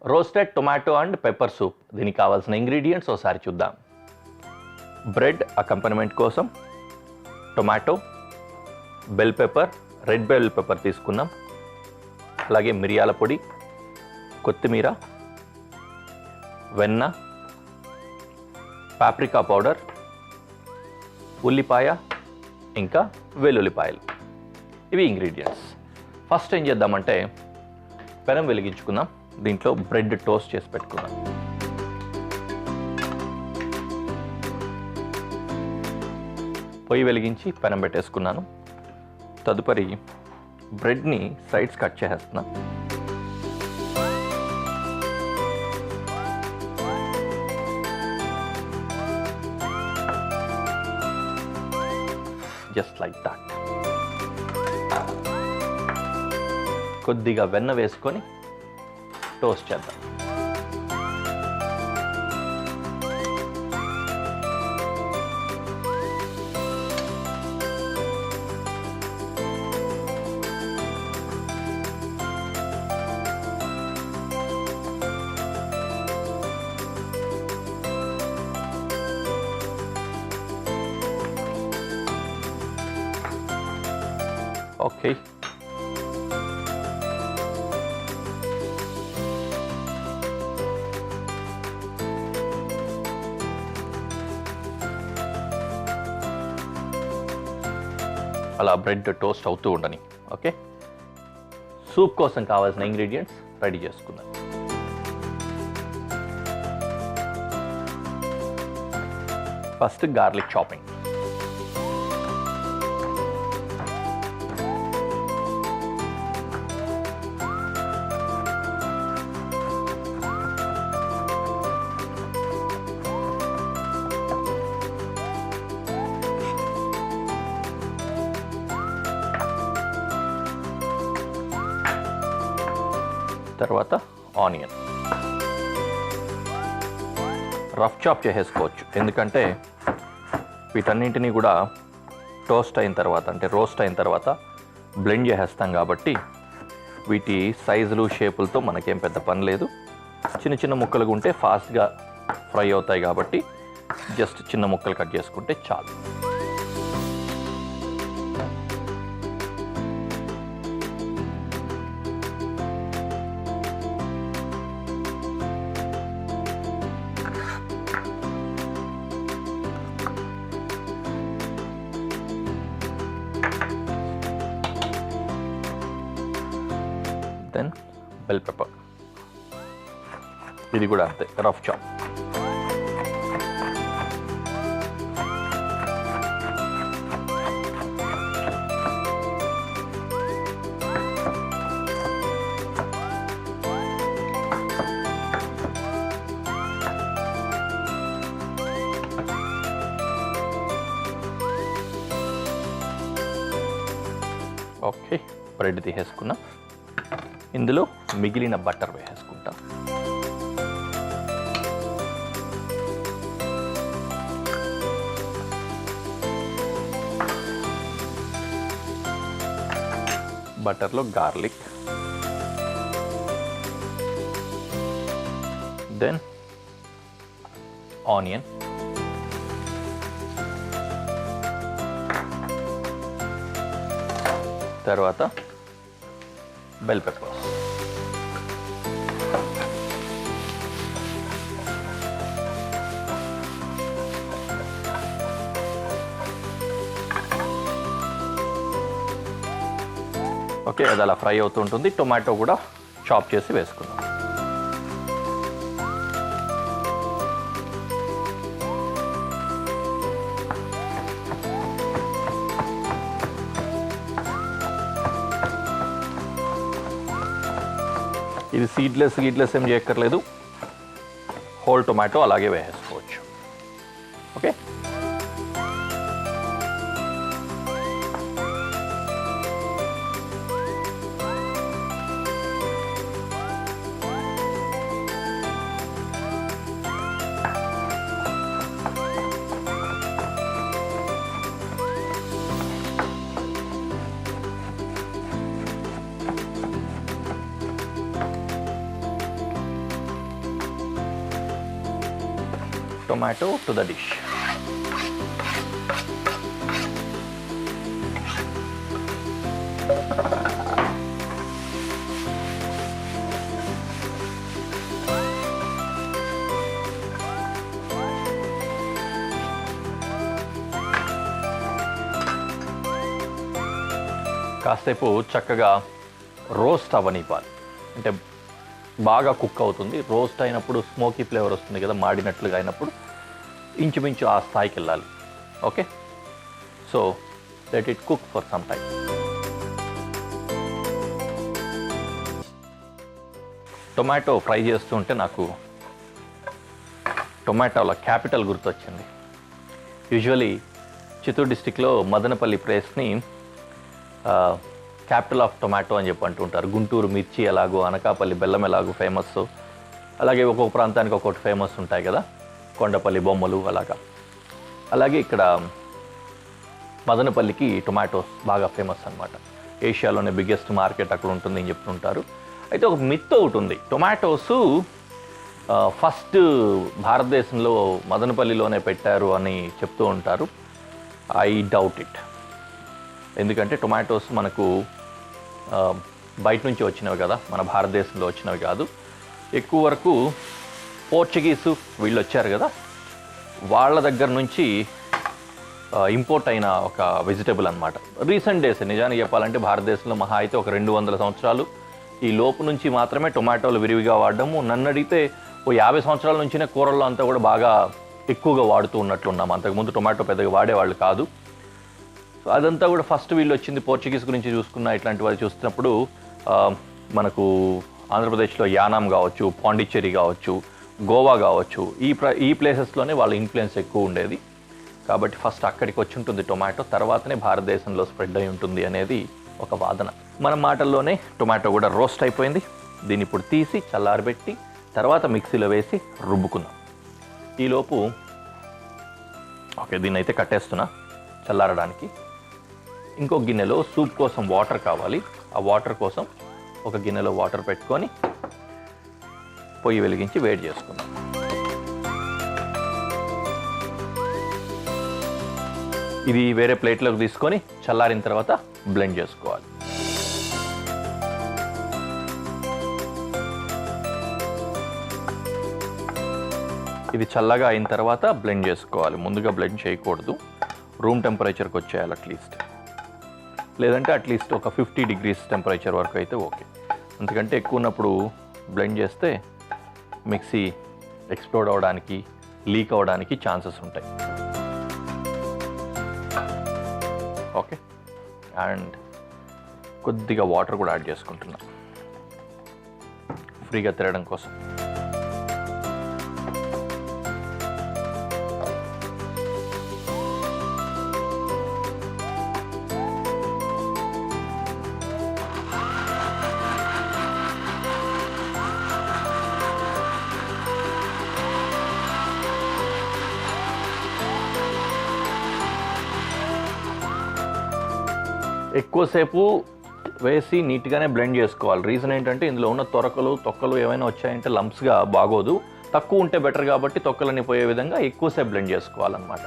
Roasted tomato and pepper soup. దీనికి కావాల్సిన ingredients ఒకసారి చూద్దాం. బ్రెడ్ అకంపనిమెంట్ కోసం tomato, bell pepper, red bell pepper తీసుకున్నాం. అలాగే మిరియాల పొడి, కొత్తిమీర, వెన్న, పాప్రికా పౌడర్, ఉల్లిపాయ, ఇంకా వెల్లుల్లిపాయలు. ఇవి ఇంగ్రీడియంట్స్. ఫస్ట్ ఏం చేద్దామంటే పెనం వెలిగించుకుందాం. దీంట్లో బ్రెడ్ టోస్ట్ చేసి పెట్టుకుందాం. పొయ్యి వెలిగించి పెనం పెట్టేసుకున్నాను. తదుపరి బ్రెడ్ని సైడ్స్ కట్ చేసేస్తున్నా. Just like that. కొద్దిగా వెన్న వేసుకొని టోస్ట్ చేద్దాం. ఓకే, అలా బ్రెడ్ టోస్ట్ అవుతూ ఉండని. ఓకే, సూప్ కోసం కావాల్సిన ఇంగ్రీడియంట్స్ రెడీ చేసుకుందాం. First garlic chopping. తర్వాత ఆనియన్ రఫ్ చాప్ చేసేసుకోవచ్చు, ఎందుకంటే వీటన్నింటినీ కూడా టోస్ట్ అయిన తర్వాత అంటే రోస్ట్ అయిన తర్వాత బ్లెండ్ చేసేస్తాం కాబట్టి వీటి సైజులు షేపులతో మనకేం పెద్ద పని లేదు. చిన్న చిన్న ముక్కలుగా ఉంటే ఫాస్ట్గా ఫ్రై అవుతాయి కాబట్టి జస్ట్ చిన్న ముక్కలు కట్ చేసుకుంటే చాలు. దెన్ బెల్ పెప్పర్, ఇది కూడా అంతే రఫ్ చాప్. ఓకే, బ్రెడ్ తీసేసుకున్నాం. ఇందులో మిగిలిన బటర్ వేసేసుకుంటాం. బటర్లో గార్లిక్, దెన్ ఆనియన్, తర్వాత బెల్ పెప్పర్స్. ఓకే, అది అలా ఫ్రై అవుతూ ఉంటుంది. టొమాటో కూడా చాప్ చేసి వేసుకుందాం. ఇది సీడ్లెస్ ఏం చేయక్కర్లేదు, హోల్ టొమాటో అలాగే వేసేసుకోవచ్చు. Okay, tomato to the dish. కాసేపు చక్కగా రోస్ట్ అవ్వనివ్వాలి. అంటే బాగా కుక్ అవుతుంది. రోస్ట్ అయినప్పుడు స్మోకీ ఫ్లేవర్ వస్తుంది కదా, మాడినట్లుగా అయినప్పుడు ఇంచుమించు ఆ స్థాయికి వెళ్ళాలి. Okay, so let it cook for some time. Tomato fry చేస్తుంటే నాకు టొమాటోల క్యాపిటల్ గుర్తొచ్చింది. యూజువలీ చిత్తూరు డిస్టిక్లో మదనపల్లి ప్లేస్ని క్యాపిటల్ ఆఫ్ టొమాటో అని చెప్పి అంటుంటారు. గుంటూరు మిర్చి ఎలాగో, అనకాపల్లి బెల్లం ఎలాగో ఫేమస్, అలాగే ఒక్కొక్క ప్రాంతానికి ఒక్కొక్కటి ఫేమస్ ఉంటాయి కదా, కొండపల్లి బొమ్మలు అలాగా. అలాగే ఇక్కడ మదనపల్లికి టొమాటోస్ బాగా ఫేమస్ అనమాట. ఏషియాలోనే బిగ్గెస్ట్ మార్కెట్ అక్కడ ఉంటుంది అని చెప్తుంటారు. అయితే ఒక మిత్ ఒకటి ఉంది, టొమాటోస్ ఫస్ట్ భారతదేశంలో మదనపల్లిలోనే పెట్టారు అని చెప్తూ ఉంటారు. I doubt it. ఎందుకంటే టొమాటోస్ మనకు బయట నుంచి వచ్చినవి కదా, మన భారతదేశంలో వచ్చినవి కాదు. ఎక్కువ వరకు పోర్చుగీసు వీళ్ళు వచ్చారు కదా, వాళ్ళ దగ్గర నుంచి ఇంపోర్ట్ అయిన ఒక వెజిటబుల్ అనమాట. రీసెంట్ డేస్ నిజానికి చెప్పాలంటే భారతదేశంలో మహా అయితే ఒక 200 సంవత్సరాలు ఈ లోపు నుంచి మాత్రమే టొమాటోలు విరివిగా వాడడము. నన్ను అడిగితే ఓ 50 సంవత్సరాల నుంచినే కూరల్లో అంతా కూడా బాగా ఎక్కువగా వాడుతూ ఉన్నట్లున్నాం. అంతకుముందు టొమాటో పెద్దగా వాడేవాళ్ళు కాదు. సో అదంతా కూడా ఫస్ట్ వీళ్ళు వచ్చింది పోర్చుగీస్ గురించి చూసుకున్న. ఇట్లాంటి వాళ్ళు చూస్తున్నప్పుడు మనకు ఆంధ్రప్రదేశ్లో యానాం కావచ్చు, పాండిచ్చేరి కావచ్చు, గోవా కావచ్చు, ఈ ప్లేసెస్లోనే వాళ్ళ ఇన్ఫ్లుయెన్స్ ఎక్కువ ఉండేది. కాబట్టి ఫస్ట్ అక్కడికి వచ్చి ఉంటుంది టొమాటో, తర్వాతనే భారతదేశంలో స్ప్రెడ్ అయి ఉంటుంది అనేది ఒక వాదన. మన మాటల్లోనే టొమాటో కూడా రోస్ట్ అయిపోయింది. దీన్ని ఇప్పుడు తీసి చల్లారబెట్టి తర్వాత మిక్సీలో వేసి రుబ్బుకుందాం. ఈలోపు ఓకే, దీన్ని అయితే కట్టేస్తున్నా చల్లారడానికి. ఇంకో గిన్నెలో సూప్ కోసం వాటర్ కావాలి. ఆ వాటర్ కోసం ఒక గిన్నెలో వాటర్ పెట్టుకొని పొయ్యి వెలిగించి వేడి చేసుకుందాం. ఇది వేరే ప్లేట్లోకి తీసుకొని చల్లారిన తర్వాత బ్లెండ్ చేసుకోవాలి. ఇది చల్లగా అయిన తర్వాత బ్లెండ్ చేసుకోవాలి. ముందుగా బ్లెండ్ చేయకూడదు, రూమ్ టెంపరేచర్కి వచ్చేయాలి అట్లీస్ట్. లేదంటే అట్లీస్ట్ ఒక 50 డిగ్రీస్ టెంపరేచర్ వరకు అయితే ఓకే. ఎందుకంటే ఎక్కువ ఉన్నప్పుడు బ్లెండ్ చేస్తే మిక్సీ ఎక్స్ప్లోడ్ అవ్వడానికి, లీక్ అవ్వడానికి ఛాన్సెస్ ఉంటాయి. ఓకే, అండ్ కొద్దిగా వాటర్ కూడా యాడ్ చేసుకుంటున్నా ఫ్రీగా తిరగడం కోసం. ఎక్కువసేపు వేసి నీట్గానే బ్లెండ్ చేసుకోవాలి. రీజన్ ఏంటంటే ఇందులో ఉన్న తొక్కలు ఏమైనా వచ్చాయంటే లంప్స్గా బాగోదు. తక్కువ ఉంటే బెటర్ కాబట్టి తొక్కలన్నీ పోయే విధంగా ఎక్కువసేపు బ్లెండ్ చేసుకోవాలన్నమాట.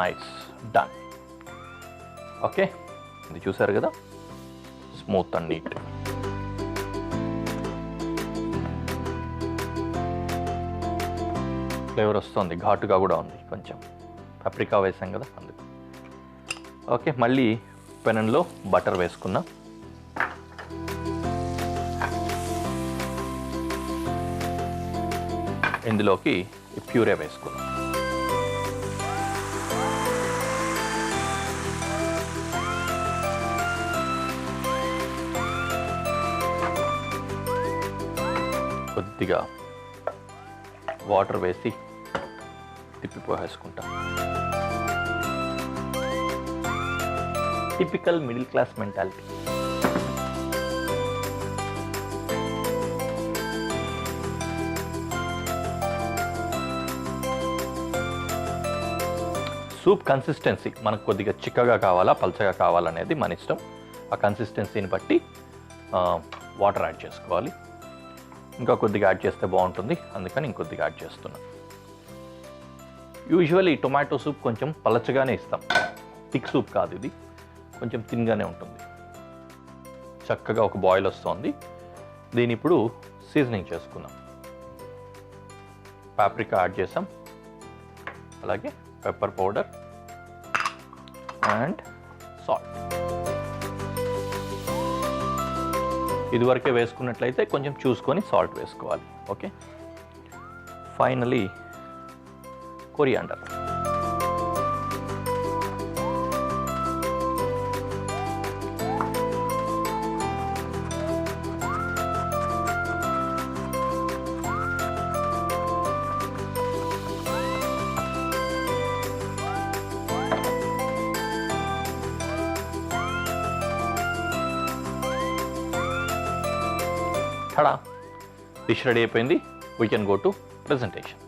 Nice, done. ఓకే, ఇది చూసారు కదా, స్మూత్ అండ్ నీట్. ఫ్లేవర్ వస్తుంది, ఘాటుగా కూడా ఉంది, కొంచెం పప్రికా వేసాం కదా అందుకు. ఓకే, మళ్ళీ పెనంలో బటర్ వేసుకున్నా. ఇందులోకి ప్యూరే వేసుకున్నా. కొద్దిగా వాటర్ వేసి తిప్పిపోసేసుకుంటా. Typical middle class mentality. Soup consistency మనకు కొద్దిగా చిక్కగా కావాలా పల్చగా కావాలనేది మన ఇష్టం. ఆ కన్సిస్టెన్సీని బట్టి వాటర్ యాడ్ చేసుకోవాలి. ఇంకా కొద్దిగా యాడ్ చేస్తే బాగుంటుంది, అందుకని ఇంకొద్దిగా యాడ్ చేస్తున్నాను. యూజువల్లీ టొమాటో సూప్ కొంచెం పలచగానే ఇస్తాం, థిక్ సూప్ కాదు ఇది, కొంచెం థిన్గానే ఉంటుంది. చక్కగా ఒక బాయిల్ వస్తుంది. దీని ఇప్పుడు సీజనింగ్ చేసుకుందాం. పాప్రికా యాడ్ చేసాం, అలాగే పెప్పర్ పౌడర్ అండ్ సాల్ట్. ఇదివరకే వేసుకున్నట్లయితే కొంచెం చూసుకొని సాల్ట్ వేసుకోవాలి. Okay, finally coriander. Tada, dish ready అయిపోయింది. We can go to presentation.